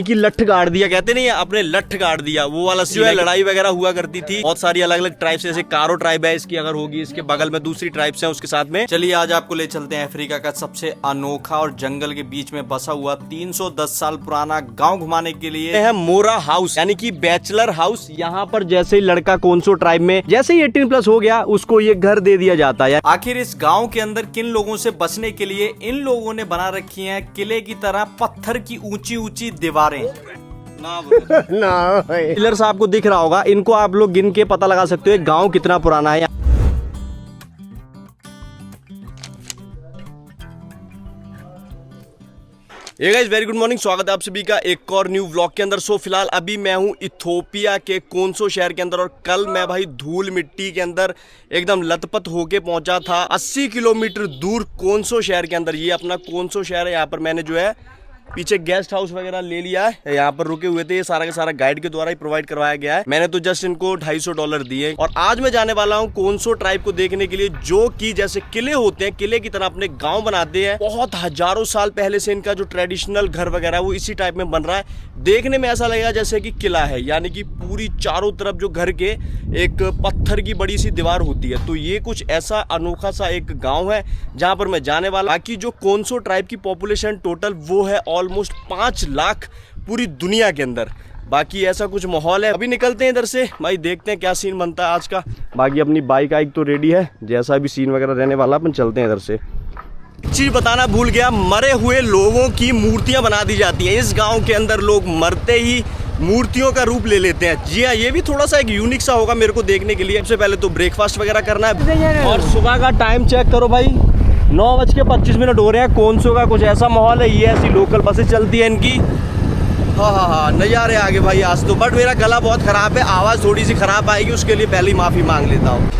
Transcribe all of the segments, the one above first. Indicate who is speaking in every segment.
Speaker 1: की लठ गाड़ दिया, कहते नहीं है अपने लठ गाड़ दिया, वो वाला जो है लड़ाई वगैरह हुआ करती थी। बहुत सारी अलग अलग ट्राइब्स, जैसे कारो ट्राइब है इसकी अगर होगी, इसके बगल में दूसरी ट्राइब्स हैं उसके साथ में। चलिए आज आपको ले चलते हैं अफ्रीका का सबसे अनोखा और जंगल के बीच में बसा हुआ 310 साल पुराना गांव घुमाने के लिए है मोरा हाउस, यानी कि बैचलर हाउस। यहाँ पर जैसे ही लड़का कोनसो ट्राइब में जैसे ही 18+ हो गया उसको ये घर दे दिया जाता है। आखिर इस गाँव के अंदर किन लोगों से बसने के लिए इन लोगों ने बना रखी है किले की तरह पत्थर की ऊंची ऊंची दीवारें। पिलर्स आपको दिख रहा होगा, इनको आप लोग गिन के पता लगा सकते हो गांव कितना पुराना है। Hey guys, very good morning, स्वागत है आप सभी का एक और न्यू व्लॉग के अंदर। सो फिलहाल अभी मैं हूं इथोपिया के कोनसो शहर के अंदर और कल मैं भाई धूल मिट्टी के अंदर एकदम लथपथ होके पहुंचा था 80 किलोमीटर दूर कोनसो शहर के अंदर। ये अपना कोनसो शहर है, यहाँ पर मैंने जो है पीछे गेस्ट हाउस वगैरह ले लिया है, यहाँ पर रुके हुए थे। ये सारा का सारा गाइड के द्वारा ही प्रोवाइड करवाया गया है। मैंने तो जस्ट इनको $250 दिए और आज मैं जाने वाला हूँ कोनसो ट्राइब को देखने के लिए, जो कि जैसे किले होते हैं, किले की तरह अपने गांव बनाते हैं। बहुत हजारों साल पहले से इनका जो ट्रेडिशनल घर वगैरह है वो इसी टाइप में बन रहा है। देखने में ऐसा लगेगा जैसे कि किला है, यानी कि पूरी चारों तरफ जो घर के एक पत्थर की बड़ी सी दीवार होती है। तो ये कुछ ऐसा अनोखा सा एक गाँव है जहाँ पर मैं जाने वाला। बाकी जो कोनसो ट्राइब की पॉपुलेशन टोटल वो है ऑलमोस्ट 5 लाख पूरी दुनिया के अंदर। बाकी ऐसा कुछ माहौल है। अभी निकलते हैं इधर से भाई, देखते हैं क्या सीन बनता है आज का। बाकी अपनी बाइक आइक तो रेडी है, जैसा भी सीन वगैरह रहने वाला अपन चलते हैं इधर से। चीज बताना भूल गया, मरे हुए लोगों की मूर्तियां बना दी जाती हैं इस गांव के अंदर। लोग मरते ही मूर्तियों का रूप ले लेते हैं। जी हाँ, ये भी थोड़ा सा एक यूनिक सा होगा मेरे को देखने के लिए। सबसे पहले तो ब्रेकफास्ट वगैरह करना है और सुबह का टाइम चेक करो भाई, 9:25 हो रहे हैं। कोनसो का कुछ ऐसा माहौल है, ये ऐसी लोकल बसें चलती है इनकी। हाँ, नज़ारे आगे भाई आज तो। बट मेरा गला बहुत ख़राब है, आवाज़ थोड़ी सी ख़राब आएगी, उसके लिए पहले ही माफ़ी मांग लेता हूँ।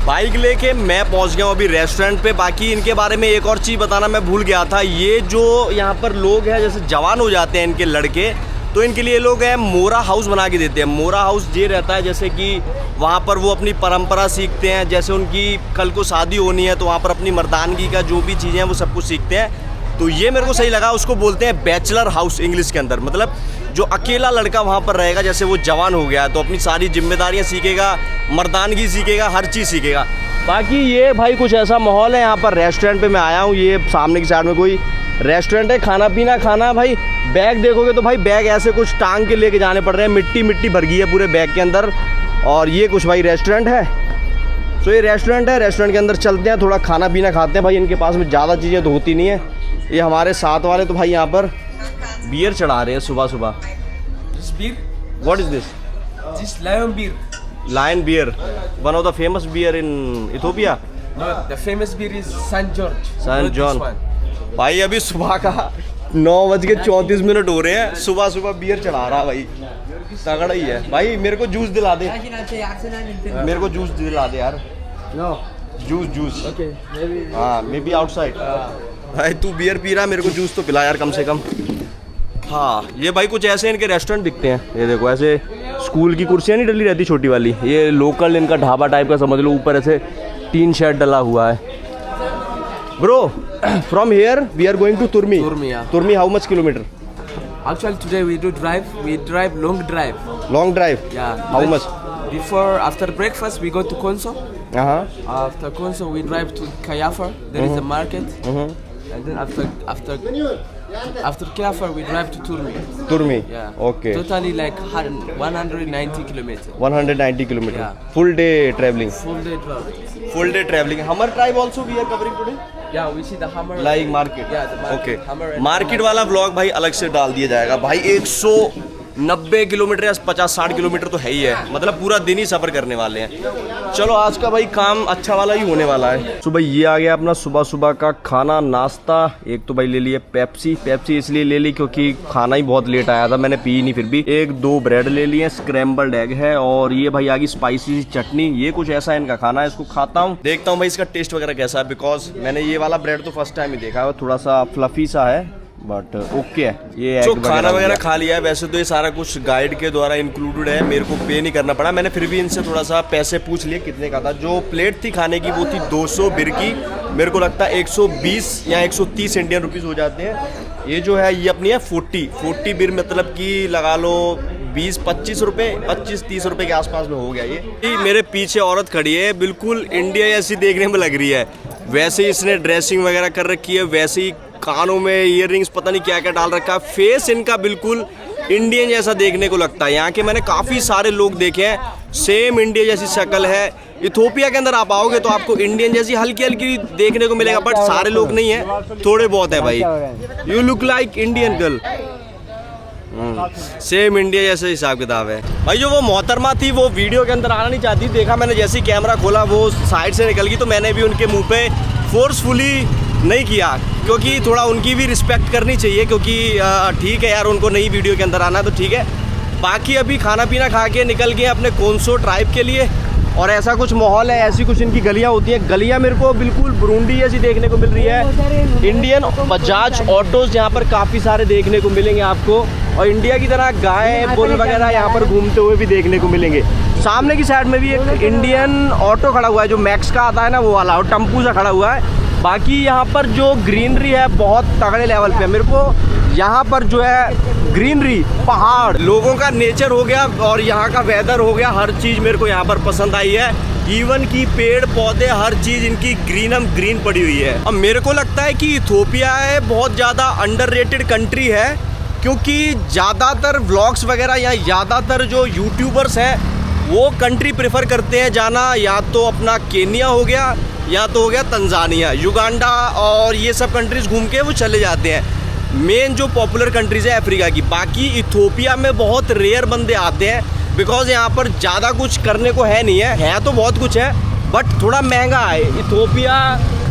Speaker 1: बाइक लेके मैं पहुँच गया हूँ अभी रेस्टोरेंट पे। बाकी इनके बारे में एक और चीज़ बताना मैं भूल गया था। ये जो यहाँ पर लोग हैं, जैसे जवान हो जाते हैं इनके लड़के, तो इनके लिए लोग हैं मोरा हाउस बना के देते हैं। मोरा हाउस ये रहता है जैसे कि वहाँ पर वो अपनी परंपरा सीखते हैं। जैसे उनकी कल को शादी होनी है तो वहाँ पर अपनी मर्दानगी का जो भी चीज़ें हैं वो सब कुछ सीखते हैं। तो ये मेरे को सही लगा। उसको बोलते हैं बैचलर हाउस इंग्लिश के अंदर। मतलब जो अकेला लड़का वहाँ पर रहेगा, जैसे वो जवान हो गया तो अपनी सारी जिम्मेदारियाँ सीखेगा, मर्दानगी सीखेगा, हर चीज़ सीखेगा। बाकी ये भाई कुछ ऐसा माहौल है यहाँ पर। रेस्टोरेंट पे मैं आया हूँ, ये सामने की साइड में कोई रेस्टोरेंट है, खाना पीना खाना है भाई। बैग देखोगे तो भाई बैग ऐसे कुछ टांग के लेके जाने पड़ रहे हैं, मिट्टी मिट्टी भर गई है पूरे बैग के अंदर। और ये कुछ भाई रेस्टोरेंट है। तो ये रेस्टोरेंट है, रेस्टोरेंट के अंदर चलते हैं, थोड़ा खाना पीना खाते हैं भाई। इनके पास में ज़्यादा चीज़ें तो होती नहीं है। ये हमारे साथ वाले तो भाई यहाँ पर बियर चढ़ा रहे हैं सुबह सुबह। What is this?
Speaker 2: This lion beer.
Speaker 1: Lion beer, one of the famous beer in Ethiopia.
Speaker 2: No, the famous beer is St. George.
Speaker 1: St.
Speaker 2: Not
Speaker 1: John.
Speaker 2: this one.
Speaker 1: भाई अभी सुबह का 9:34 हो रहे हैं, सुबह सुबह बियर चढ़ा रहा भाई, तगड़ा ही है भाई। मेरे को जूस दिला दे, मेरे को जूस दिला दे यार।
Speaker 2: No.
Speaker 1: Juice
Speaker 2: Okay. Maybe.
Speaker 1: हाँ, मे बी आउटसाइड। भाई तू बियर पी रहा, मेरे को जूस तो पिला यार कम से कम। हाँ, ये भाई कुछ ऐसे इनके रेस्टोरेंट दिखते हैं। ये देखो ऐसे स्कूल की कुर्सियाँ नहीं डली रहती छोटी वाली, ये लोकल इनका ढाबा टाइप का समझ लो। ऊपर ऐसे टीन शेड डला हुआ है। Bro, from here we are going to Turmi.
Speaker 2: Turmi, yeah.
Speaker 1: Turmi how much kilometre?
Speaker 2: Actually, today we do drive. We drive long drive.
Speaker 1: Long drive?
Speaker 2: Yeah.
Speaker 1: How
Speaker 2: But
Speaker 1: much?
Speaker 2: Before, after breakfast, we go to Konso.
Speaker 1: हाँ।
Speaker 2: After Konso, we drive to Kayafa. There is a market. And then after Kayafa, we drive to Turmi.
Speaker 1: Turmi?
Speaker 2: Yeah.
Speaker 1: Okay.
Speaker 2: Totally like 190 kilometers.
Speaker 1: 190 kilometre,
Speaker 2: Yeah.
Speaker 1: Full day travelling.
Speaker 2: Full day drive.
Speaker 1: Full day travelling. Hamer tribe also we are covering today
Speaker 2: Yeah, we see the hammer.
Speaker 1: Like market.
Speaker 2: Yeah, the market.
Speaker 1: Okay,
Speaker 2: Hammer and
Speaker 1: market वाला vlog भाई अलग से डाल दिया जाएगा भाई। 190 kilometre या 50-60 kilometre तो है ही है, मतलब पूरा दिन ही सफर करने वाले हैं। चलो आज का भाई काम अच्छा वाला ही होने वाला है। सुबह ये आ गया अपना सुबह सुबह का खाना नाश्ता। एक तो भाई ले लिए पेप्सी इसलिए ले ली क्योंकि खाना ही बहुत लेट आया था, मैंने पी नहीं। फिर भी 1-2 ब्रेड ले लिए, स्क्रैम्बल्ड एग है और ये भाई आ गई स्पाइसी सी चटनी। ये कुछ ऐसा इनका खाना है, इसको खाता हूँ, देखता हूँ भाई इसका टेस्ट वगैरह कैसा है। बिकॉज मैंने ये वाला ब्रेड तो फर्स्ट टाइम ही देखा है, थोड़ा सा फ्लफी सा है बट ओके है। ये जो खाना वगैरह खा लिया है। वैसे तो ये सारा कुछ गाइड के द्वारा इंक्लूडेड है, मेरे को पे नहीं करना पड़ा। मैंने फिर भी इनसे थोड़ा सा पैसे पूछ लिए कितने का था। जो प्लेट थी खाने की वो थी 200 बिर की, मेरे को लगता है 120 या 130 इंडियन रुपीज़ हो जाते हैं। ये जो है ये अपनी है 40 बिर, मतलब कि लगा लो 20-25 रुपये, 25-30 रुपये के आसपास में हो गया ये। मेरे पीछे औरत खड़ी है, बिल्कुल इंडिया जैसी देखने में लग रही है। वैसे ही इसने ड्रेसिंग वगैरह कर रखी है, वैसे ही कानों में ईयररिंग्स पता नहीं क्या क्या डाल रखा है। फेस इनका बिल्कुल इंडियन जैसा देखने को लगता है। यहाँ के मैंने काफ़ी सारे लोग देखे हैं, सेम इंडिया जैसी शक्ल है। इथोपिया के अंदर आप आओगे तो आपको इंडियन जैसी हल्की हल्की देखने को मिलेगा, बट सारे लोग नहीं है, थोड़े बहुत है भाई। You look like Indian girl, same India जैसे हिसाब किताब है भाई। जो वो मोहतरमा थी वो वीडियो के अंदर आना नहीं चाहती, देखा मैंने जैसे ही कैमरा खोला वो साइड से निकल गई, तो मैंने भी उनके मुंह पे फोर्सफुली नहीं किया, क्योंकि थोड़ा उनकी भी रिस्पेक्ट करनी चाहिए, क्योंकि ठीक है यार, उनको नई वीडियो के अंदर आना है तो ठीक है। बाकी अभी खाना पीना खा के निकल गए अपने कोंसो ट्राइब के लिए, और ऐसा कुछ माहौल है, ऐसी कुछ इनकी गलियां होती हैं। गलियां मेरे को बिल्कुल बुरुंडी जैसी देखने को मिल रही है। इंडियन बजाज ऑटोज यहाँ पर काफ़ी सारे देखने को मिलेंगे आपको, और इंडिया की तरह गाय बुल वगैरह यहाँ पर घूमते हुए भी देखने को मिलेंगे। सामने की साइड में भी एक इंडियन ऑटो खड़ा हुआ है, जो मैक्स का आता है ना वो वाला, और टम्पू सा खड़ा हुआ है। बाकी यहाँ पर जो ग्रीनरी है बहुत तगड़े लेवल पे। मेरे को यहाँ पर जो है ग्रीनरी, पहाड़, लोगों का नेचर हो गया, और यहाँ का वेदर हो गया, हर चीज़ मेरे को यहाँ पर पसंद आई है। इवन की पेड़ पौधे, हर चीज़ इनकी ग्रीन पड़ी हुई है। अब मेरे को लगता है कि इथोपिया है बहुत ज़्यादा अंडररेटेड कंट्री है, क्योंकि ज़्यादातर व्लॉग्स वगैरह या ज़्यादातर जो यूट्यूबर्स हैं वो कंट्री प्रेफर करते हैं जाना, या तो अपना केन्या हो गया, या तो हो गया तंजानिया, युगांडा, और ये सब कंट्रीज़ घूम के वो चले जाते हैं। मेन जो पॉपुलर कंट्रीज़ है अफ्रीका की। बाकी इथोपिया में बहुत रेयर बंदे आते हैं, बिकॉज यहाँ पर ज़्यादा कुछ करने को है नहीं है तो बहुत कुछ है, बट थोड़ा महंगा है। इथोपिया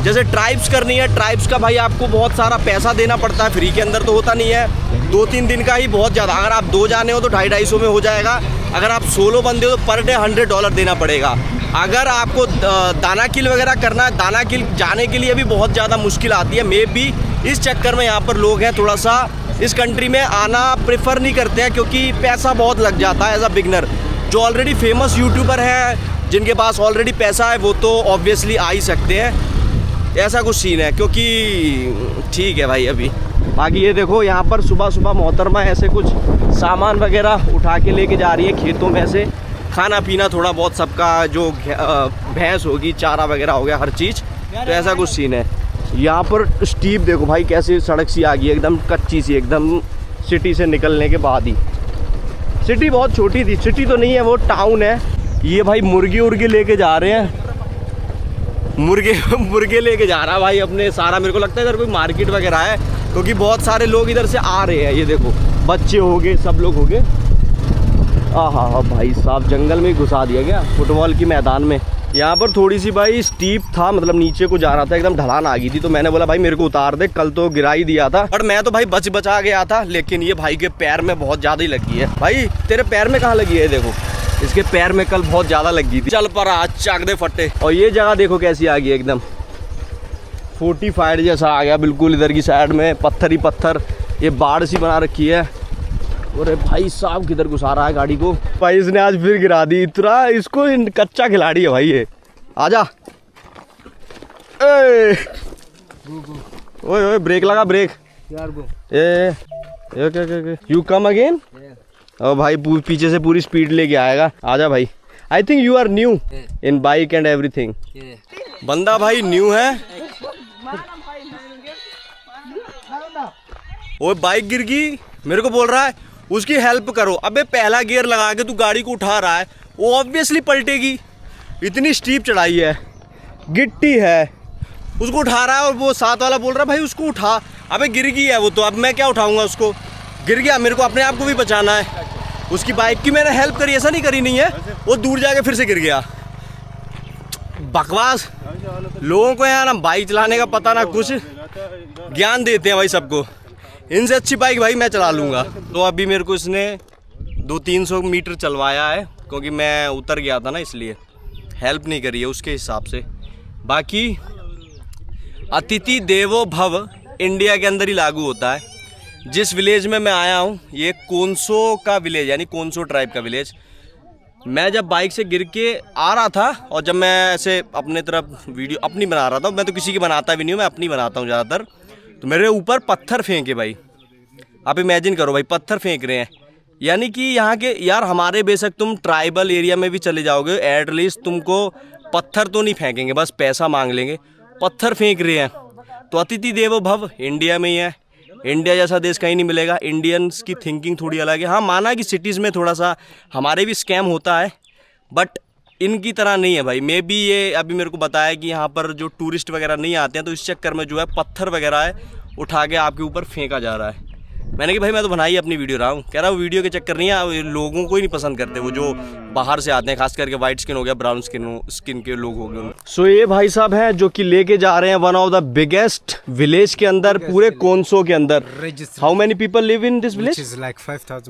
Speaker 1: जैसे ट्राइब्स करनी है, ट्राइब्स का भाई आपको बहुत सारा पैसा देना पड़ता है, फ्री के अंदर तो होता नहीं है। 2-3 दिन का ही बहुत ज़्यादा, अगर आप 2 जाने हो तो 250-250 में हो जाएगा। अगर आप 16 बंदे हो तो पर डे $100 देना पड़ेगा। अगर आपको दानाकिल वगैरह करना है, दानाकिल जाने के लिए भी बहुत ज़्यादा मुश्किल आती है। मे बी इस चक्कर में यहाँ पर लोग हैं थोड़ा सा इस कंट्री में आना प्रेफर नहीं करते हैं, क्योंकि पैसा बहुत लग जाता है एज अ बिगनर। जो ऑलरेडी फेमस यूट्यूबर है, जिनके पास ऑलरेडी पैसा है, वो तो ऑब्वियसली आ ही सकते हैं। ऐसा कुछ सीन है, क्योंकि ठीक है भाई अभी। बाकी ये देखो यहाँ पर सुबह सुबह मोहतरमा ऐसे कुछ सामान वगैरह उठा के लेके जा रही है खेतों में से। खाना पीना थोड़ा बहुत सबका, जो भैंस होगी, चारा वगैरह हो गया, हर चीज़, तो ऐसा कुछ सीन है। यहाँ पर स्टीप देखो भाई, कैसे सड़क सी आ गई, एकदम कच्ची सी, एकदम सिटी से निकलने के बाद ही। सिटी बहुत छोटी थी, सिटी तो नहीं है, वो टाउन है। ये भाई मुर्गी उर्गी लेके जा रहे हैं, मुर्गे लेके जा रहा है भाई अपने सारा। मेरे को लगता है इधर कोई मार्केट वगैरह है, क्योंकि बहुत सारे लोग इधर से आ रहे हैं। ये देखो बच्चे हो गए, सब लोग हो गए। हाँ भाई साहब, जंगल में ही घुसा दिया गया, फुटबॉल की मैदान में। यहाँ पर थोड़ी सी भाई स्टीप था, मतलब नीचे को जा रहा था, एकदम ढलान आ गई थी, तो मैंने बोला भाई मेरे को उतार दे, कल तो गिरा ही दिया था, बट मैं तो भाई बचा गया था। लेकिन ये भाई के पैर में बहुत ज़्यादा ही लगी है। भाई तेरे पैर में कहाँ लगी है? देखो इसके पैर में कल बहुत ज़्यादा लगी थी। चल पर आज चाक दे फटे। और ये जगह देखो कैसी आ गई, एकदम फोर्टिफाइड जैसा आ गया बिल्कुल। इधर की साइड में पत्थर ही पत्थर, ये बाढ़ सी बना रखी है। अरे भाई साहब किधर घुसा रहा है गाड़ी को भाई, इसने आज फिर गिरा दी। इतना इसको कच्चा खिलाड़ी है भाई ये। आजा, ओए ब्रेक लगा, ब्रेक। You come again. और भाई पीछे से पूरी स्पीड लेके आएगा। आजा भाई। I think you are new in bike and everything. बंदा भाई न्यू है। वो बाइक गिर गई, मेरे को बोल रहा है उसकी हेल्प करो। अबे पहला गियर लगा के तू गाड़ी को उठा रहा है, वो ऑब्वियसली पलटेगी। इतनी स्टीप चढ़ाई है, गिट्टी है, उसको उठा रहा है, और वो साथ वाला बोल रहा है भाई उसको उठा। अबे गिर गई है वो तो, अब मैं क्या उठाऊंगा उसको? गिर गया, मेरे को अपने आप को भी बचाना है। उसकी बाइक की मैंने हेल्प करी, ऐसा नहीं करी नहीं है, वो दूर जाके फिर से गिर गया। बकवास। लोगों को यार ना बाइक चलाने का पता ना कुछ, ज्ञान देते हैं भाई सबको। इनसे अच्छी बाइक भाई मैं चला लूँगा। तो अभी मेरे को इसने 200-300 मीटर चलवाया है, क्योंकि मैं उतर गया था ना, इसलिए हेल्प नहीं करी है उसके हिसाब से। बाकी अतिथि देवो भव इंडिया के अंदर ही लागू होता है। जिस विलेज में मैं आया हूँ, ये कोंसो का विलेज, यानी कोंसो ट्राइब का विलेज। मैं जब बाइक से गिर के आ रहा था, और जब मैं ऐसे अपने तरफ वीडियो अपनी बना रहा था, मैं तो किसी की बनाता भी नहीं हूँ, मैं अपनी बनाता हूँ ज़्यादातर, तो मेरे ऊपर पत्थर फेंके भाई। आप इमेजिन करो भाई, पत्थर फेंक रहे हैं। यानी कि यहाँ के यार, हमारे बेशक तुम ट्राइबल एरिया में भी चले जाओगे, एटलीस्ट तुमको पत्थर तो नहीं फेंकेंगे, बस पैसा मांग लेंगे। पत्थर फेंक रहे हैं। तो अतिथि देवो भव इंडिया में ही है। इंडिया जैसा देश कहीं नहीं मिलेगा। इंडियंस की थिंकिंग थोड़ी अलग है। हाँ, माना कि सिटीज़ में थोड़ा सा हमारे भी स्कैम होता है, बट इनकी तरह नहीं है भाई। मे बी ये अभी मेरे को बताया कि यहाँ पर जो टूरिस्ट वगैरह नहीं आते हैं, तो इस चक्कर में जो है पत्थर वगैरह है उठा के आपके ऊपर फेंका जा रहा है। मैंने कहा भाई मैं तो बनाई अपनी वीडियो रहा हूँ। कह रहा वो वीडियो के चक्कर नहीं है, लोगों को ही नहीं पसंद करते वो जो बाहर से आते हैं, खास करके वाइट स्किन हो गया, ब्राउन स्किन के लोग हो गए। सो ये भाई साहब हैं जो कि लेके जा रहे हैं one of the biggest village के अंदर, पूरे कोनसो के अंदर। How many people live in this village?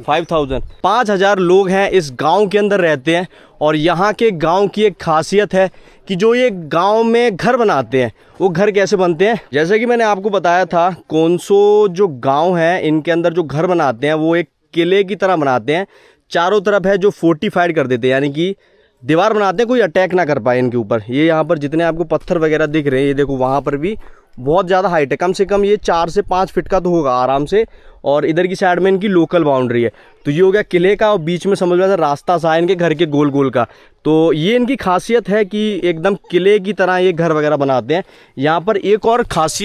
Speaker 1: 5,000। 5,000 लोग हैं इस गाँव के अंदर रहते हैं। और यहाँ के गांव की एक खासियत है कि जो ये गांव में घर बनाते हैं, वो घर कैसे बनते हैं, जैसे कि मैंने आपको बताया था, कोनसो जो गांव है इनके अंदर जो घर बनाते हैं वो एक किले की तरह बनाते हैं। चारों तरफ है जो फोर्टिफाइड कर देते हैं, यानी कि दीवार बनाते हैं, कोई अटैक ना कर पाए इनके ऊपर। ये यहाँ पर जितने आपको पत्थर वगैरह दिख रहे हैं, ये देखो वहाँ पर भी बहुत ज़्यादा हाइट है, कम से कम ये 4 से 5 फीट का तो होगा आराम से। और इधर की साइड में इनकी लोकल बाउंड्री है। तो ये हो गया किले का, और बीच में समझ लो रास्ता सा है इनके घर के गोल गोल का। तो ये इनकी खासियत है कि एकदम किले की तरह ये घर वगैरह बनाते हैं। यहाँ पर एक और खास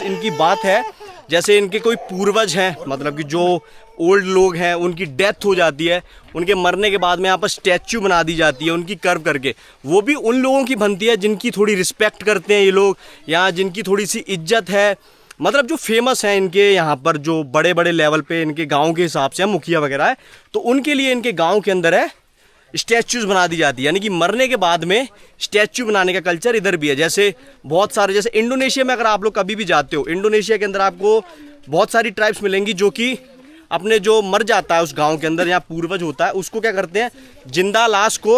Speaker 1: इनकी बात है, जैसे इनके कोई पूर्वज हैं, मतलब कि जो ओल्ड लोग हैं, उनकी डेथ हो जाती है, उनके मरने के बाद में यहाँ पर स्टैच्यू बना दी जाती है उनकी कर्व करके। वो भी उन लोगों की बनती है जिनकी थोड़ी रिस्पेक्ट करते हैं ये लोग, यहाँ जिनकी थोड़ी सी इज्जत है, मतलब जो फेमस है इनके यहाँ पर, जो बड़े बड़े लेवल पे इनके गांव के हिसाब से मुखिया वगैरह है, तो उनके लिए इनके गांव के अंदर है स्टैच्यूज बना दी जाती है। यानी कि मरने के बाद में स्टैच्यू बनाने का कल्चर इधर भी है। जैसे बहुत सारे, जैसे इंडोनेशिया में अगर आप लोग कभी भी जाते हो, इंडोनेशिया के अंदर आपको बहुत सारी ट्राइब्स मिलेंगी जो कि अपने जो मर जाता है उस गांव के अंदर, यहाँ पूर्वज होता है, उसको क्या करते हैं, जिंदा लाश को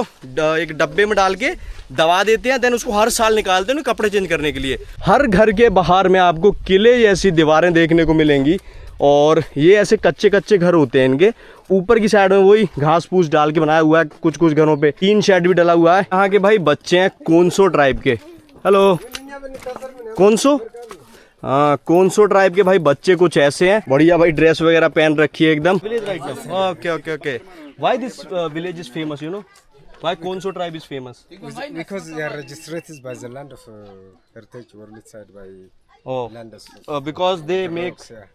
Speaker 1: एक डब्बे में डाल के दबा देते हैं, देन उसको हर साल निकालते हैं कपड़े चेंज करने के लिए। हर घर के बाहर में आपको किले जैसी दीवारें देखने को मिलेंगी। और ये ऐसे कच्चे कच्चे घर होते हैं इनके। ऊपर की साइड में वही घास फूस डाल के बनाया हुआ है, कुछ कुछ घरों पे टीन शेड भी डला हुआ है। यहाँ के भाई बच्चे हैं कोनसो ट्राइब के। हेलो, कोनसो? हाँ, कोनसो ट्राइब के भाई बच्चे कुछ ऐसे हैं। बढ़िया भाई, ड्रेस वगैरह पहन रखी है एकदम। Okay okay okay. Why this village is famous, you know? Why Konso tribe is famous?
Speaker 3: Because they are registered by the land of heritage world side by landers.
Speaker 1: Because they make
Speaker 3: Yeah.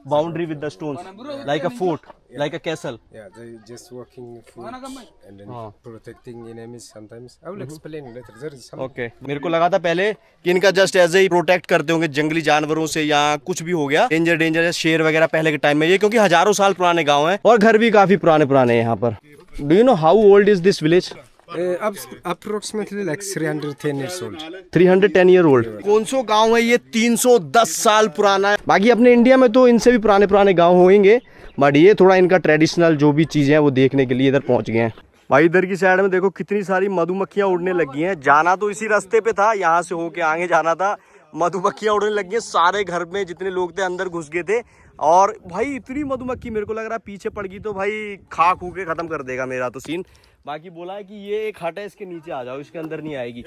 Speaker 1: boundary with the stones, like a fort, like a castle.
Speaker 3: Yeah, they just working food and then protecting enemies sometimes. I will explain later. There is some.
Speaker 1: Okay. मेरे को लगा था पहले कि इनका just ऐसे ही protect करते होंगे जंगली जानवरों से, या कुछ भी हो गया डेंजर शेर वगैरह पहले के टाइम में, ये क्योंकि हजारों साल पुराने गाँव हैं और घर भी काफी पुराने हैं यहाँ पर। Do you know how old is this village?
Speaker 3: Approximately like 310 years old.
Speaker 1: 310 year old. कोनसो गांव है ये 310 साल पुराना है। बाकी अपने इंडिया में तो इनसे भी पुराने गांव होंगे, बट ये थोड़ा इनका ट्रेडिशनल जो भी चीजें हैं वो देखने के लिए इधर पहुंच गए हैं। भाई इधर की साइड में देखो कितनी सारी मधुमक्खियां उड़ने लगी हैं। जाना तो इसी रास्ते पे था, यहाँ से होके आगे जाना था। मधुमक्खियां उड़ने लगी हैं, सारे घर में जितने लोग थे अंदर घुस गए थे। और भाई इतनी मधुमक्खी, मेरे को लग रहा है पीछे पड़ गई तो भाई खा खू के खत्म कर देगा मेरा तो सीन। बाकी बोला है कि ये एक हट है, इसके नीचे आ जाओ, इसके अंदर नहीं आएगी।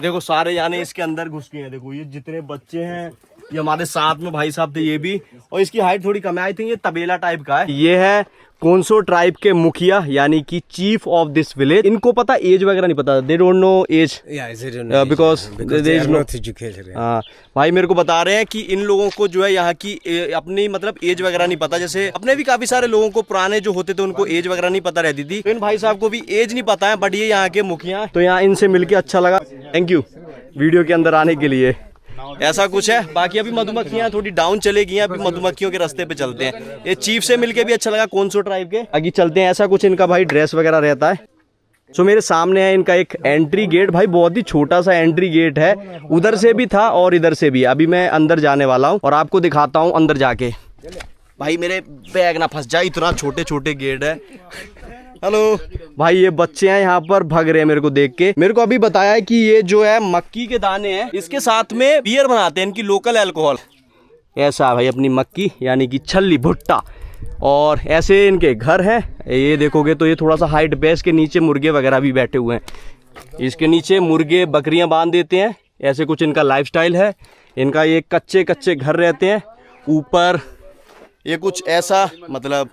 Speaker 1: देखो सारे यानी इसके अंदर घुस गए हैं। देखो ये जितने बच्चे हैं, ये हमारे साथ में भाई साहब थे ये भी, और इसकी हाइट थोड़ी कम है। आई थिंक ये तबेला टाइप का है। ये है कोनसो ट्राइब के मुखिया, यानी कि चीफ ऑफ दिस विलेज। इनको पता एज वगैरह नहीं पता, they don't know age because there is not educated. हाँ भाई मेरे को बता रहे हैं कि इन लोगों को जो है यहाँ की अपनी मतलब एज वगैरह नहीं पता। जैसे अपने भी काफी सारे लोगों को पुराने जो होते थे उनको एज वगैरह नहीं पता रहती थी, तो इन भाई साहब को भी एज नहीं पता है, बट ये यहाँ के मुखिया। तो यहाँ इनसे मिलके अच्छा लगा, थैंक यू वीडियो के अंदर आने के लिए। ऐसा कुछ है। बाकी अभी मधुमक्खियां थोड़ी डाउन चले गई हैं, अभी मधुमक्खियों के रास्ते पे चलते हैं। ये चीफ से मिलके भी अच्छा लगा, कोनसो ट्राइब के। आगे चलते हैं। ऐसा कुछ इनका भाई ड्रेस वगैरह रहता है। सो मेरे सामने है इनका एक एंट्री गेट। भाई बहुत ही छोटा सा एंट्री गेट है, उधर से भी था और इधर से भी। अभी मैं अंदर जाने वाला हूँ और आपको दिखाता हूँ अंदर जाके। भाई मेरे बैग ना फंस जाए, इतना छोटे छोटे गेट है। हेलो भाई, ये बच्चे हैं यहाँ पर, भग रहे हैं मेरे को देख के। मेरे को अभी बताया है कि ये जो है मक्की के दाने हैं, इसके साथ में बियर बनाते हैं, इनकी लोकल अल्कोहल। ऐसा भाई अपनी मक्की यानी कि छल्ली भुट्टा, और ऐसे इनके घर हैं। ये देखोगे तो ये थोड़ा सा हाइट पे, इसके नीचे मुर्गे वगैरह भी बैठे हुए हैं। इसके नीचे मुर्गे बकरियां बांध देते हैं। ऐसे कुछ इनका लाइफस्टाइल है। इनका ये कच्चे कच्चे घर रहते हैं। ऊपर ये कुछ ऐसा मतलब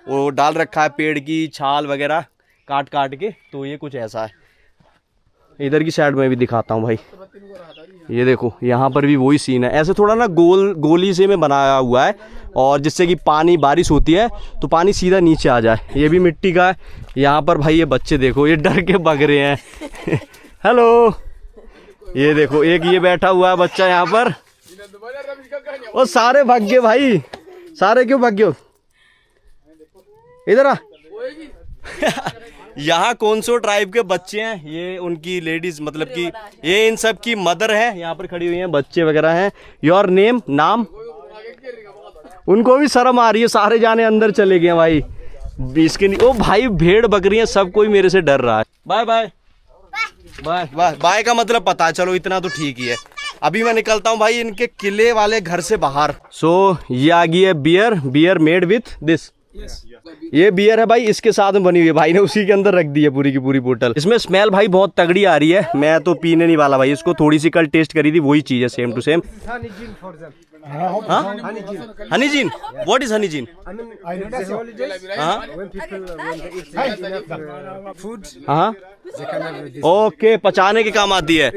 Speaker 1: वो डाल रखा है पेड़ की छाल वगैरह काट काट के, तो ये कुछ ऐसा है। इधर की साइड में भी दिखाता हूँ भाई, ये देखो यहाँ पर भी वही सीन है। ऐसे थोड़ा ना गोली से में बनाया हुआ है, और जिससे कि पानी बारिश होती है तो पानी सीधा नीचे आ जाए। ये भी मिट्टी का है। यहाँ पर भाई ये बच्चे देखो, ये डर के भाग रहे हैं। हेलो, ये देखो एक ये बैठा हुआ है बच्चा यहाँ पर। वो सारे भाग गए भाई, सारे क्यों भाग गए? इधर आ। यहाँ कौनसो ट्राइब के बच्चे हैं, ये उनकी लेडीज मतलब कि ये इन सब की मदर है, यहाँ पर खड़ी हुई हैं, बच्चे वगैरह हैं। योर नेम, नाम? उनको भी शर्म आ रही है, सारे जाने अंदर चले गए भाई। इसके नहीं, ओ भाई भेड़ बकरियां सब कोई मेरे से डर रहा है। Bye bye bye bye bye का मतलब पता है, चलो इतना तो ठीक ही है। अभी मैं निकलता हूँ भाई इनके किले वाले घर से बाहर। सो ये आ गई है बियर मेड विथ दिस। ये बियर है भाई, इसके साथ में बनी हुई है, भाई ने उसी के अंदर रख दी है पूरी की पूरी बोतल। इसमें स्मेल भाई बहुत तगड़ी आ रही है, मैं तो पीने नहीं वाला भाई इसको, थोड़ी सी कल टेस्ट करी थी, वही चीज है सेम टू सेम। हनी जीन, व्हाट इज हनी जीन? ओके, पचाने के काम आती है।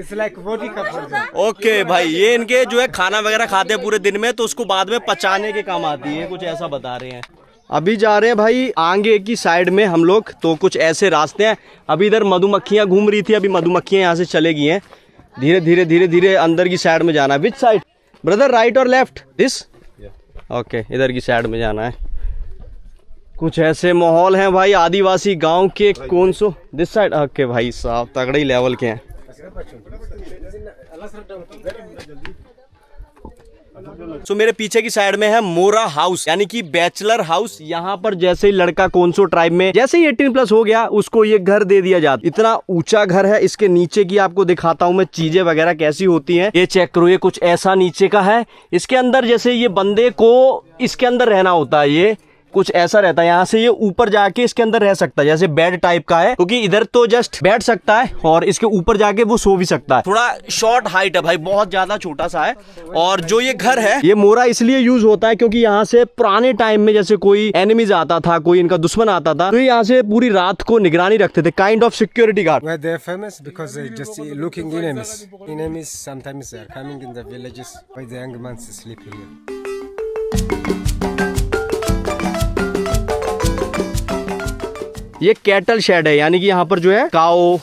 Speaker 1: ओके भाई, ये इनके जो है खाना वगैरह खाते हैं पूरे दिन में, तो उसको बाद में पचाने के काम आती है, कुछ ऐसा बता रहे हैं। अभी जा रहे हैं भाई आगे की साइड में हम लोग, तो कुछ ऐसे रास्ते हैं। अभी इधर मधुमक्खियां घूम रही थी, अभी मधुमक्खियां यहाँ से चले गई हैं। धीरे धीरे धीरे धीरे अंदर की साइड में जाना है। विच साइड ब्रदर, राइट और लेफ्ट? दिस। ओके, इधर की साइड में जाना है। कुछ ऐसे माहौल हैं भाई आदिवासी गांव के। कौन सो? This side. ओके भाई साहब तगड़े ही लेवल के हैं। सो मेरे पीछे की साइड में है मोरा हाउस, यानी कि बैचलर हाउस। यहाँ पर जैसे ही लड़का कौनसो ट्राइब में जैसे ही 18+ हो गया, उसको ये घर दे दिया जाता। इतना ऊंचा घर है। इसके नीचे की आपको दिखाता हूँ मैं चीजें वगैरह कैसी होती हैं। ये चेक करो, ये कुछ ऐसा नीचे का है। इसके अंदर जैसे ये बंदे को इसके अंदर रहना होता है, ये कुछ ऐसा रहता है। यहाँ से ये ऊपर जाके इसके अंदर रह सकता है, जैसे बेड टाइप का है, क्योंकि इधर तो जस्ट बैठ सकता है और इसके ऊपर जाके वो सो भी सकता है। थोड़ा शॉर्ट हाइट है भाई, बहुत ज्यादा छोटा सा है। और जो ये घर है, ये मोरा इसलिए यूज होता है क्योंकि यहाँ से पुराने टाइम में जैसे कोई एनिमीज आता था, कोई इनका दुश्मन आता था, तो यहाँ से पूरी रात को निगरानी रखते थे, kind of security guard.
Speaker 3: Well, they're famous because they just looking enemies. Enemies sometimes are coming in the villages, why the young man is sleeping here.
Speaker 1: ये कैटल शेड है, यानी कि यहाँ पर जो है काओ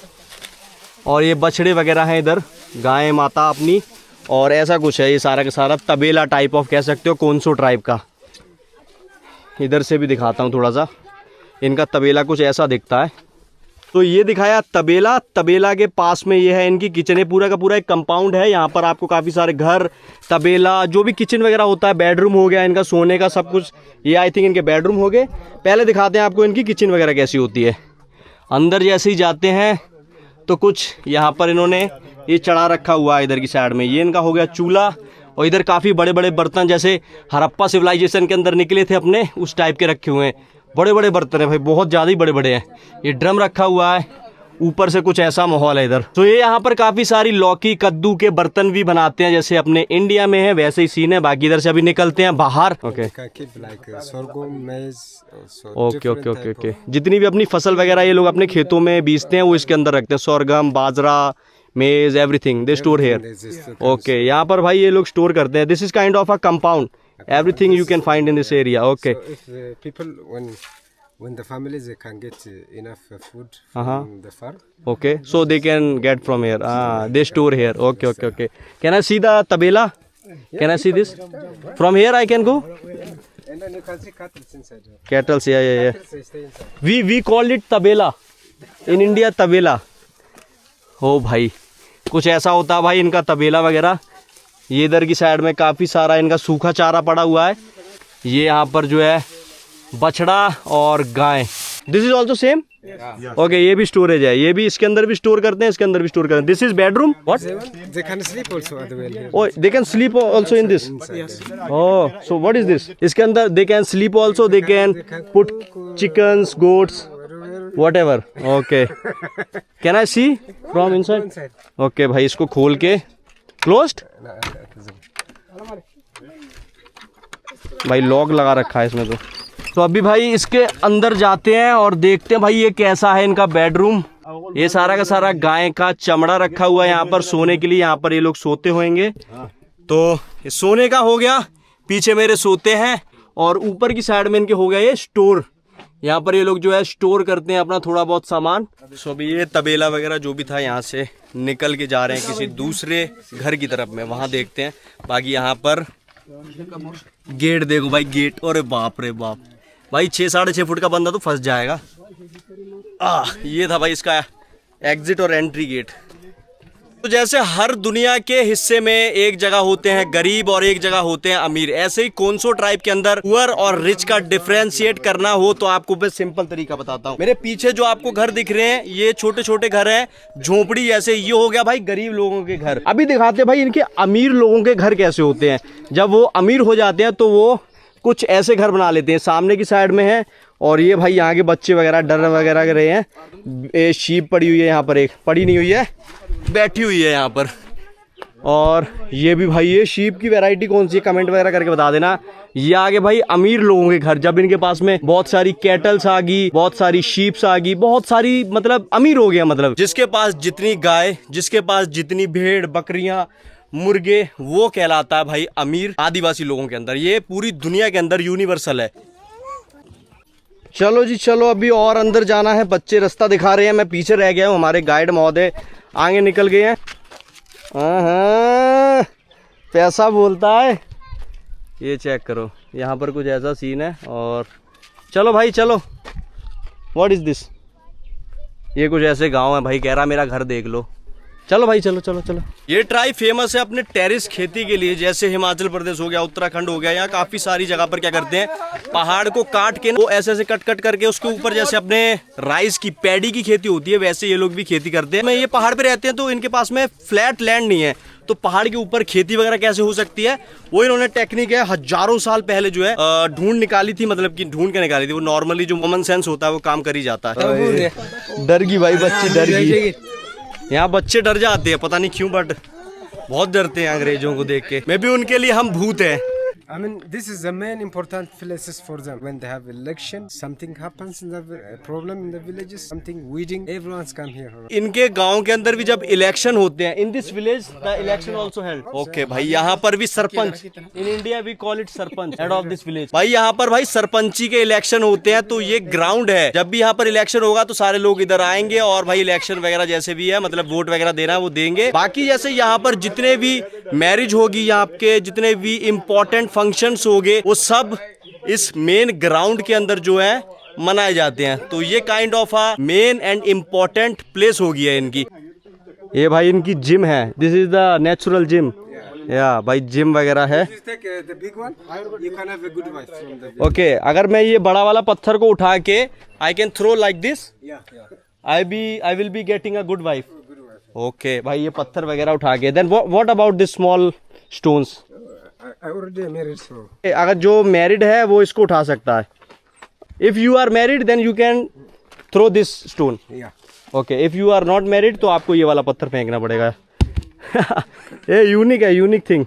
Speaker 1: और ये बछड़े वगैरह हैं, इधर गाय माता अपनी, और ऐसा कुछ है। ये सारा का सारा तबेला टाइप ऑफ कह सकते हो, कौनसो ट्राइब का। इधर से भी दिखाता हूँ थोड़ा सा, इनका तबेला कुछ ऐसा दिखता है। तो ये दिखाया तबेला। तबेला के पास में ये है इनकी किचन है, पूरा का पूरा एक कंपाउंड है। यहाँ पर आपको काफ़ी सारे घर, तबेला, जो भी किचन वगैरह होता है, बेडरूम हो गया इनका सोने का, सब कुछ। ये आई थिंक इनके बेडरूम हो गए। पहले दिखाते हैं आपको इनकी किचन वगैरह कैसी होती है। अंदर जैसे ही जाते हैं तो कुछ यहाँ पर इन्होंने ये चढ़ा रखा हुआ है इधर की साइड में। ये इनका हो गया चूल्हा, और इधर काफ़ी बड़े बड़े बर्तन, जैसे हड़प्पा सिविलाइजेशन के अंदर निकले थे अपने, उस टाइप के रखे हुए हैं। बड़े बड़े बर्तन है भाई, बहुत ज़्यादा ही बड़े बड़े हैं। ये ड्रम रखा हुआ है, ऊपर से कुछ ऐसा माहौल है इधर। तो ये यहाँ पर काफ़ी सारी लौकी कद्दू के बर्तन भी बनाते हैं, जैसे अपने इंडिया में है वैसे ही सीन है। बाकी इधर से अभी निकलते हैं बाहर। Okay okay okay okay. जितनी भी अपनी फसल वगैरह ये लोग अपने खेतों में बीजते हैं, वो इसके अंदर रखते हैं। सोरगम, बाजरा, maize, everything they store here. Okay, यहाँ पर भाई ये लोग स्टोर करते हैं। This is kind of a compound, everything you can find in this area. Okay,
Speaker 3: so if people when the families they can get enough food from the farm.
Speaker 1: Okay, so they can get from here. They store here. Okay, okay, okay. Can I see the tabela? Can I see this from here? I can go.
Speaker 3: And then you can see cattle inside.
Speaker 1: Cattle, yeah.
Speaker 3: Cattle stay inside.
Speaker 1: We call it tabela in India. Tabela. हो भाई, कुछ ऐसा होता है भाई इनका तबेला वगैरह। ये इधर की साइड में काफ़ी सारा इनका सूखा चारा पड़ा हुआ है। ये यहाँ पर जो है बछड़ा और गाय। This is also same. Okay, ये भी स्टोरेज है, ये भी इसके अंदर भी स्टोर करते हैं, इसके अंदर भी स्टोर करते हैं। This is bedroom. What?
Speaker 3: They can sleep also at the well here.
Speaker 1: Oh, they can sleep also in this.
Speaker 3: Yes.
Speaker 1: Oh, so what is this? इसके अंदर they can sleep also. They can put chickens, goats, whatever. Okay. Can I see from inside? Okay भाई, इसको खोल के closed. भाई lock लगा रखा है इसमें तो अभी भाई इसके अंदर जाते हैं और देखते हैं भाई ये कैसा है इनका बेडरूम। ये सारा का सारा गाय का चमड़ा रखा हुआ है यहाँ पर सोने के लिए, यहाँ पर ये लोग सोते होंगे। तो ये सोने का हो गया, पीछे मेरे सोते हैं और ऊपर की साइड में इनके हो गया ये स्टोर। यहाँ पर ये लोग जो है स्टोर करते हैं अपना थोड़ा बहुत सामान। सो अभी ये तबेला वगैरह जो भी था यहाँ से निकल के जा रहे हैं किसी दूसरे घर की तरफ में, वहाँ देखते हैं। बाकी यहाँ पर गेट देखो भाई, गेट, अरे बाप रे बाप भाई 6-6.5 फुट का बंदा तो फंस जाएगा। ये था भाई इसका एग्जिट और एंट्री गेट। तो जैसे हर दुनिया के हिस्से में एक जगह होते हैं गरीब और एक जगह होते हैं अमीर, ऐसे ही कोंसो ट्राइब के अंदर पुअर और रिच का डिफरेंशिएट करना हो तो आपको मैं सिंपल तरीका बताता हूँ। मेरे पीछे जो आपको घर दिख रहे हैं ये छोटे छोटे घर हैं, झोपड़ी जैसे। ये हो गया भाई गरीब लोगों के घर। अभी दिखाते भाई इनके अमीर लोगों के घर कैसे होते हैं। जब वो अमीर हो जाते हैं तो वो कुछ ऐसे घर बना लेते हैं। सामने की साइड में है और ये भाई यहाँ के बच्चे वगैरह डर वगैरह के रहे हैं। शीप पड़ी हुई है यहाँ पर, एक पड़ी नहीं हुई है, बैठी हुई है यहाँ पर। और ये भी भाई ये शीप की वैरायटी कौन सी है कमेंट वगैरह करके बता देना। ये आगे भाई अमीर लोगों के घर, जब इनके पास में बहुत सारी कैटल्स आ गई, बहुत सारी शीप्स आ गई, बहुत सारी, मतलब अमीर हो गया। मतलब जिसके पास जितनी गाय, जिसके पास जितनी भेड़ बकरियां मुर्गे, वो कहलाता है भाई अमीर आदिवासी लोगों के अंदर। ये पूरी दुनिया के अंदर यूनिवर्सल है। चलो जी चलो, अभी और अंदर जाना है। बच्चे रास्ता दिखा रहे हैं, मैं पीछे रह गया हूँ। हमारे गाइड महोदय आगे निकल गए हैं। पैसा बोलता है। ये चेक करो, यहाँ पर कुछ ऐसा सीन है। और चलो भाई चलो। What is this? ये कुछ ऐसे गांव है भाई, कह रहा मेरा घर देख लो। चलो भाई चलो चलो चलो। ये ट्राइब फेमस है अपने टेरिस खेती के लिए। जैसे हिमाचल प्रदेश हो गया, उत्तराखंड हो गया, यहाँ काफी सारी जगह पर क्या करते हैं, पहाड़ को काट के वो ऐसे ऐसे कट कट करके उसके ऊपर जैसे अपने राइस की पैडी की खेती होती है वैसे ये लोग भी खेती करते हैं। ये पहाड़ पे रहते हैं तो इनके पास में फ्लैट लैंड नहीं है, तो पहाड़ के ऊपर खेती वगैरह कैसे हो सकती है, वो इन्होंने टेक्निक है हजारों साल पहले जो है ढूंढ निकाली थी। मतलब कि ढूंढ के निकाली थी। वो नॉर्मली जो कॉमन सेंस होता है वो काम कर ही जाता है। डर गई भाई बच्ची, डर गई। यहाँ बच्चे डर जाते हैं, पता नहीं क्यों, बट बहुत डरते हैं अंग्रेजों को देख के। मे बी उनके लिए हम भूत हैं।
Speaker 3: I mean, this is the main important places for them. When they have election, something happens in the problem in the villages, something weeding, everyone's come here.
Speaker 1: इनके गांव के अंदर भी जब इलेक्शन होते हैं, in this village the election also held. Okay भाई, यहाँ पर भी sarpanch, in India we call it sarpanch, head of this village. भाई यहाँ पर भाई सरपंची के इलेक्शन होते हैं, तो ये ग्राउंड है। जब भी यहाँ पर इलेक्शन होगा तो सारे लोग इधर आएंगे और भाई इलेक्शन वगैरह जैसे भी है, मतलब वोट वगैरह देना वो देंगे। बाकी जैसे यहाँ पर जितने भी मैरिज होगी, यहाँ के जितने भी इम्पोर्टेंट फंक्शंस हो गए, वो सब इस मेन ग्राउंड के अंदर जो है मनाए जाते हैं। तो ये kind of a main and important place हो गया है इनकी। ये भाई इनकी जिम है, this is the natural gym. या भाई जिम वगैरह है। ओके, अगर मैं ये बड़ा वाला पत्थर को उठा के I can throw like this, I will be getting a good wife. Okay भाई, ये पत्थर वगैरह उठा के, then what about this small stones?
Speaker 3: I already married, so.
Speaker 1: अगर जो मैरिड है वो इसको उठा सकता है। If you are married then you can throw this stone. Okay, if you are not married तो आपको ये वाला पत्थर फेंकना पड़ेगा। ये यूनिक है, unique thing.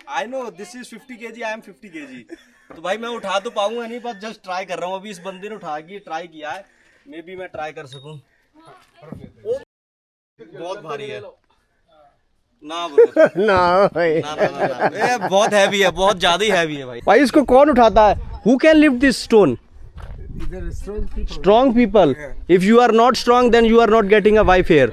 Speaker 1: I know this is 50 kg, I am 50 kg। तो भाई मैं उठा तो पाऊंगा नहीं, बस जस्ट ट्राई कर रहा हूँ। अभी इस बंदे ने उठा के ट्राई किया है, मे बी मैं ट्राई कर सकूं। बहुत भारी है ना ना भाई, ना। बहुत हैवी है, बहुत ज्यादा ही हैवी है भाई। भाई इसको कौन उठाता है? Who can lift this stone? Strong people. If you are not strong then you are not getting a wife here.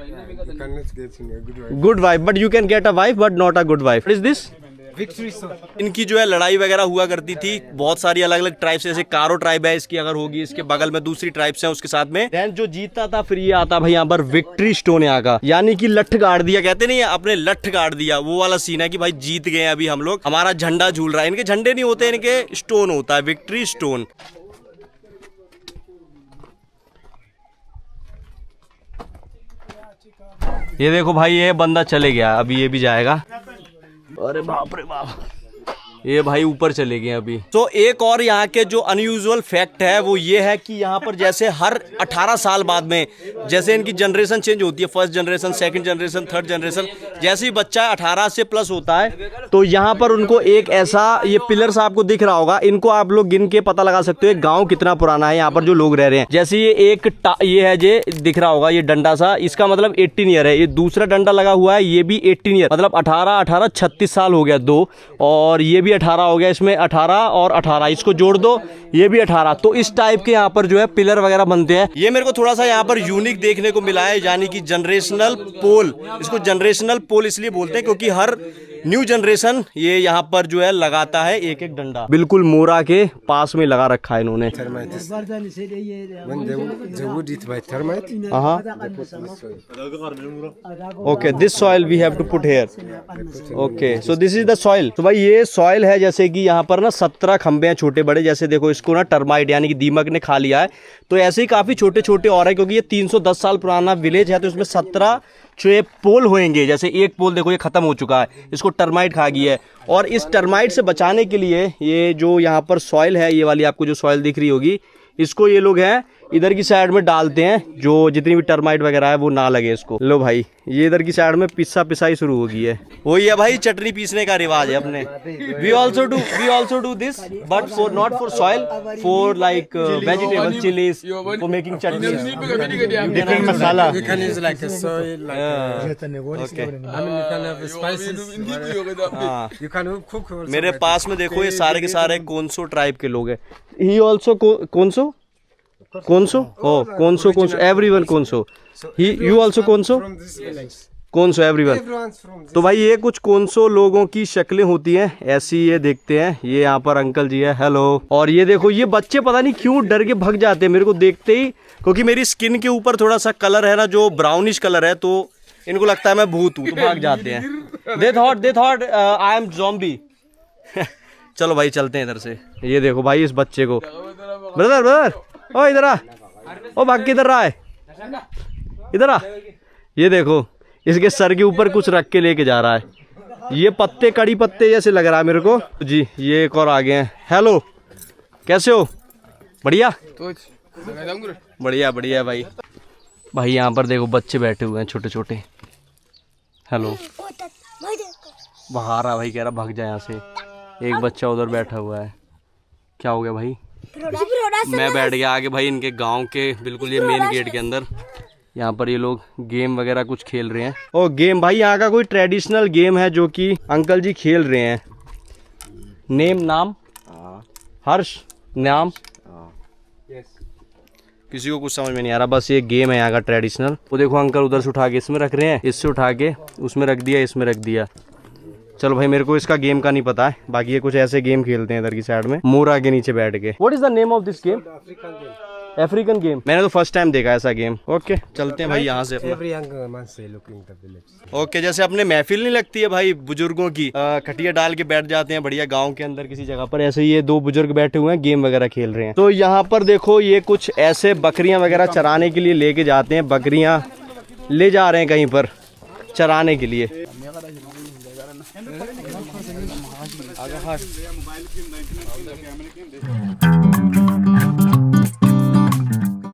Speaker 1: Good wife, but you can get a wife but not a good wife. Is this
Speaker 3: Victory sword.
Speaker 1: इनकी जो है लड़ाई वगैरह हुआ करती थी बहुत सारी अलग अलग ट्राइब्स, जैसे कारो ट्राइब है इसकी, अगर होगी इसके बगल में दूसरी ट्राइब्स हैं उसके साथ में। देन जो जीतता था फिर ये आता भाई यहाँ पर विक्ट्री स्टोन यहाँ का, यानी कि लठ गाड़ दिया, कहते नहीं है अपने लठ गाड़ दिया, वो वाला सीन है कि भाई जीत गए अभी हम लोग, हमारा झंडा झूल रहा है। इनके झंडे नहीं होते, इनके स्टोन होता है, विक्ट्री स्टोन। ये देखो भाई, ये बंदा चले गया, अभी ये भी जाएगा। अरे बाप रे बाप, ये भाई ऊपर चले गए अभी। तो एक और यहाँ के जो अनयूजुअल फैक्ट है वो ये है कि यहाँ पर जैसे हर 18 साल बाद में जैसे इनकी जनरेशन चेंज होती है, first generation, second generation, third generation, जैसे ही बच्चा 18 से प्लस होता है तो यहाँ पर उनको एक ऐसा, ये पिलर्स आपको दिख रहा होगा, इनको आप लोग गिन के पता लगा सकते हो गाँव कितना पुराना है, यहाँ पर जो लोग रह रहे हैं। जैसे ये एक ये है, ये दिख रहा होगा ये डंडा सा, इसका मतलब 18 ईयर है। ये दूसरा डंडा लगा हुआ है, ये भी 18 ईयर, मतलब 18 36 साल हो गया दो, और ये भी 18 हो गया, इसमें 18 और 18 इसको जोड़ दो, ये भी 18। तो इस टाइप के यहाँ पर जो है पिलर वगैरह बनते हैं। ये मेरे को थोड़ा सा यहाँ पर यूनिक देखने को मिला है, यानी कि जनरेशनल पोल। इसको जनरेशनल पोल इसलिए बोलते हैं क्योंकि हर न्यू जनरेशन ये यहाँ पर जो है लगाता है एक एक डंडा। बिल्कुल मोरा के पास में लगा रखा है इन्होंने।
Speaker 3: Termites. When they would eat by termite.
Speaker 1: Okay, this soil we have to put here. Okay, so this is the soil. तो भाई ये सॉइल है, जैसे कि यहाँ पर ना 17 खंबे हैं छोटे बड़े, जैसे देखो इसको ना टर्माइट यानी कि दीमक ने खा लिया है। तो ऐसे ही काफी छोटे छोटे और है, क्योंकि ये 310 साल पुराना विलेज है, तो इसमें 17 जो पोल होंगे। जैसे एक पोल देखो ये खत्म हो चुका है, इसको टर्माइट खा गई है। और इस टर्माइट से बचाने के लिए ये जो यहाँ पर सॉइल है, ये वाली आपको जो सॉइल दिख रही होगी, इसको ये लोग हैं इधर की साइड में डालते हैं, जो जितनी भी टर्माइट वगैरह है वो ना लगे इसको। लो भाई, ये इधर की साइड में पिसाई शुरू हो गई है। वही है भाई, चटनी पीसने का रिवाज है अपने। We also do this, but for not for soil, for like vegetable chilies, for making chutney, different masala.
Speaker 3: You can use like a soil, like
Speaker 1: okay,
Speaker 3: I mean you can have spices.
Speaker 1: हाँ।
Speaker 3: You can cook also.
Speaker 1: मेरे
Speaker 3: by
Speaker 1: पास में देखो ये सारे के सारे कोनसो tribe के लोग हैं। He also Konso everyone Konso, he you also Konso
Speaker 3: from this village.
Speaker 1: Konso everyone.
Speaker 3: Everyone's from this.
Speaker 1: तो भाई ये कुछ कोनसो लोगों की शक्लें होती हैं ऐसी, ये देखते हैं। ये यहाँ पर अंकल जी है, हेलो। और ये देखो ये बच्चे पता नहीं क्यों डर के भाग जाते हैं मेरे को देखते ही, क्योंकि मेरी स्किन के ऊपर थोड़ा सा कलर है ना, जो ब्राउनिश कलर है, तो इनको लगता है मैं भूत हूँ, तो भाग जाते हैं। They thought I am zombie. चलो भाई चलते हैं इधर से। ये देखो भाई इस बच्चे को, ब्रदर ओ इधर आ, ओ भाग किधर रहा है, इधर आ। ये देखो इसके सर के ऊपर कुछ रख के लेके जा रहा है। ये पत्ते कड़ी पत्ते जैसे लग रहा है मेरे को जी। ये एक और आ गए हैं, हेलो कैसे हो, बढ़िया बढ़िया भाई। भाई यहाँ पर देखो बच्चे बैठे हुए हैं छोटे छोटे, हेलो। बाहर आ भाई, कह रहा भाग जाए यहाँ से। एक बच्चा उधर बैठा हुआ है, क्या हो गया भाई? मैं बैठ गया आगे भाई इनके गांव के बिल्कुल ये मेन गेट के अंदर। यहाँ पर ये लोग गेम वगैरह कुछ खेल रहे हैं। ओ गेम भाई यहाँ का कोई ट्रेडिशनल गेम है जो कि अंकल जी खेल रहे हैं। नाम हर्ष नाम, किसी को कुछ समझ में नहीं आ रहा, बस ये गेम है यहाँ का ट्रेडिशनल। वो देखो अंकल उधर से उठा के इसमें रख रहे हैं, इससे उठा के उसमें रख दिया, इसमें रख दिया। चलो भाई मेरे को इसका गेम का नहीं पता है, बाकी ये कुछ ऐसे गेम खेलते हैं इधर की साइड में मोरा के नीचे बैठ के। What is the name of this game? African game. मैंने तो फर्स्ट टाइम देखा ऐसा गेम। ओके चलते हैं भाई यहाँ से अपना।
Speaker 3: Every young man say looking the village.
Speaker 1: Okay जैसे अपने महफिल नहीं लगती है भाई बुजुर्गों की, खटिया डाल के बैठ जाते हैं बढ़िया गांव के अंदर किसी जगह पर, ऐसे ये दो बुजुर्ग बैठे हुए हैं गेम वगैरह खेल रहे हैं। तो यहाँ पर देखो ये कुछ ऐसे बकरियां वगैरह चराने के लिए लेके जाते हैं, बकरियां ले जा रहे हैं कहीं पर चराने के लिए।
Speaker 2: Aga